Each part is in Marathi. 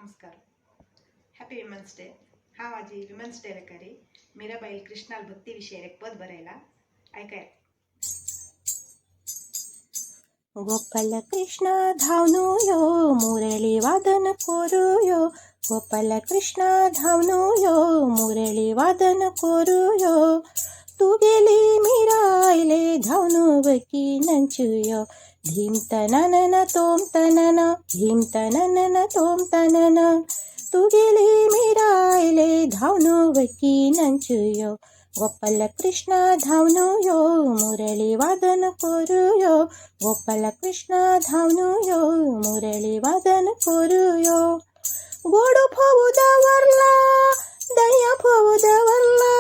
नमस्कार. Happy women's day. हा माझी विमेन्स डे रेकारी मीराबाई कृष्णाल भक्ती विषय एक पद बरायला ऐकाय. गोपाल कृष्ण धावनो यो मुरली वादन कोरू यो. गोपाल कृष्ण धावनो यो मुरली वादन कोरू यो. तू गेली मीरायले धावनो बकी नंचुयो. धीम तननन तोम तनन धीम तननन तोम तनन. तू गेली मीरायले धावनो बकी नंचुयो. गोपाल कृष्ण धावनो यो मुरली वादन कोरू यो. गोपाल कृष्ण धावनो यो मुरली वादन कोरू यो. गोडू फोवू दवरला दह्या फोवू दवरला.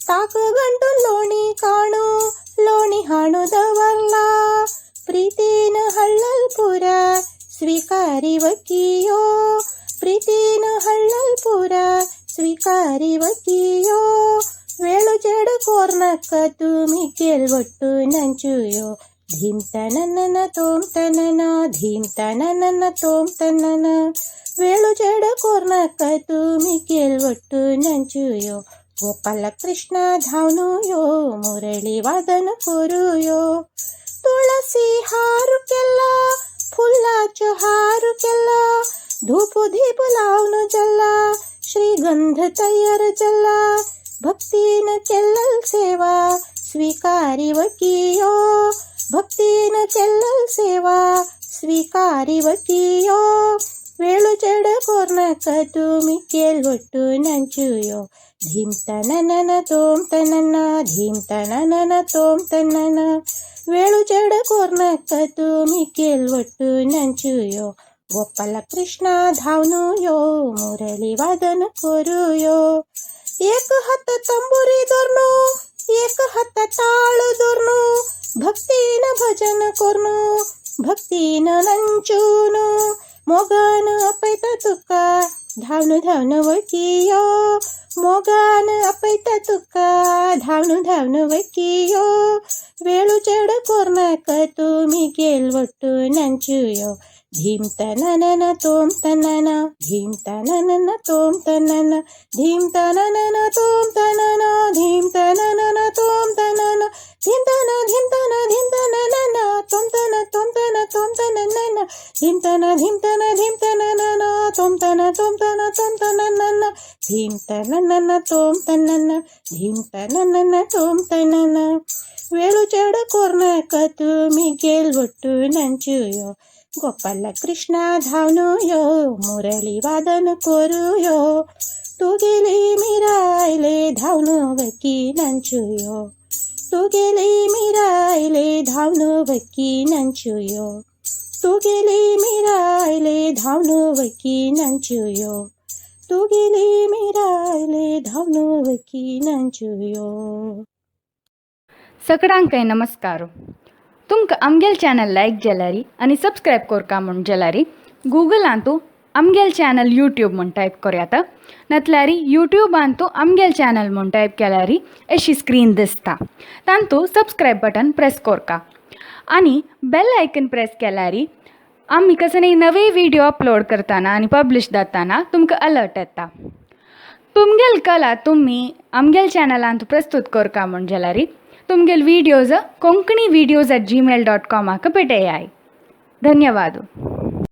ताक गंटू लोणी काणू लोणी हाणू दवरला. प्रीतीन हळ्ळल पुरा स्वीकारी वकियो. प्रीतीन हळ्ळल पुरा स्वीकारी वकियो. वेळु చెడు కోర్నక్క तुमी केलवट्टू नंचुयो. धीम तननन तोम तनन धीम तननन तोम तनन. वेळु చెడు కోర్నక్క तुमी केलवट्टू नंचुयो. गोपाल कृष्ण धावनो यो मुरली वादन कोरू यो. तुळसी हारू केला फुलाचो हारू केला. धूप धीप लावून जल्ला श्रीगंध तयार जल्ला. भक्तीन केल्लल सेवा स्वीकारी वकियो. भक्तीन केल्लल सेवा स्वीकारी वकियो. वेळु చెడు కోర్నక్క तुमी केलवट्टू नंचुयो. धीम तननन तोम तनन धीम तननन तोम तनन. वेळु చెడు కోర్నక్క तुमी केलवट्टू नंचुयो. गोपाल कृष्ण धावनो यो मुरली वादन कोरू यो. एक हात तंबुरी धरनो एक हात ताळ धरनो. भक्तीन भजन करनो भक्तीन नंचूनो. मोगान अपैता तुका धावनो धावनो वकियो. मोगान अपैता तुका धावनो धावनो वकियो. वेळु చెడు కోర్నక్క तुमी केलवट्टू नंचुयो. धीम तननन तोम तनन धीम तननन तोम तनन धीम तननन तोम तनन धीम तननन तोम तनन. धीम तन धीम तन धीम तननन तोम तन तोम तन तोम तननन. धीम तन धीम तन धीम तननन तोम तन तोम तन तोम तननन. धीम तननन तोम तनन धीम तननन तोम तनन. वेळु చెడు కోర్నక్క तुमी केलवट्टू नंचुयो. गोपाल कृष्ण धावनो यो मुरली वादन कोरू यो. तू गेली मीरायले धावनो बकी नंचुयो. तू गेली मीरायले धावनो बकी नंचुयो. तू गेली मीरायले धावनो बकी नंचुयो. तू गेली मीरायले धावनो बकी नंचुयो. सगळ्यांक नमस्कार. तुमकां आमगेल चॅनल लायक जाल्यारी आनी सबस्क्रायब करका म्हूण जाल्यारी गुगलान तूं आमगेल चॅनल यूट्यूब म्हूण टायप करयात. नातल्यार यूट्यूबान तूं आमगेल चॅनल म्हूण टायप केल्यारी अशी स्क्रीन दिसता. तांतूं सबस्क्रायब बटन प्रेस करका आनी बेल आयकन प्रेस केल्यारी आमी कसले नवे व्हिडिओ अपलोड करतना आनी पब्लिश जातना तुमकां अलर्ट येता. तुमगेल कला तुमी आमगेल चॅनलांत प्रस्तूत करका म्हूण जाल्यारी तुमगेल व्हिडिओज konkanivideos@gmail.com पेटयाय. धन्यवाद.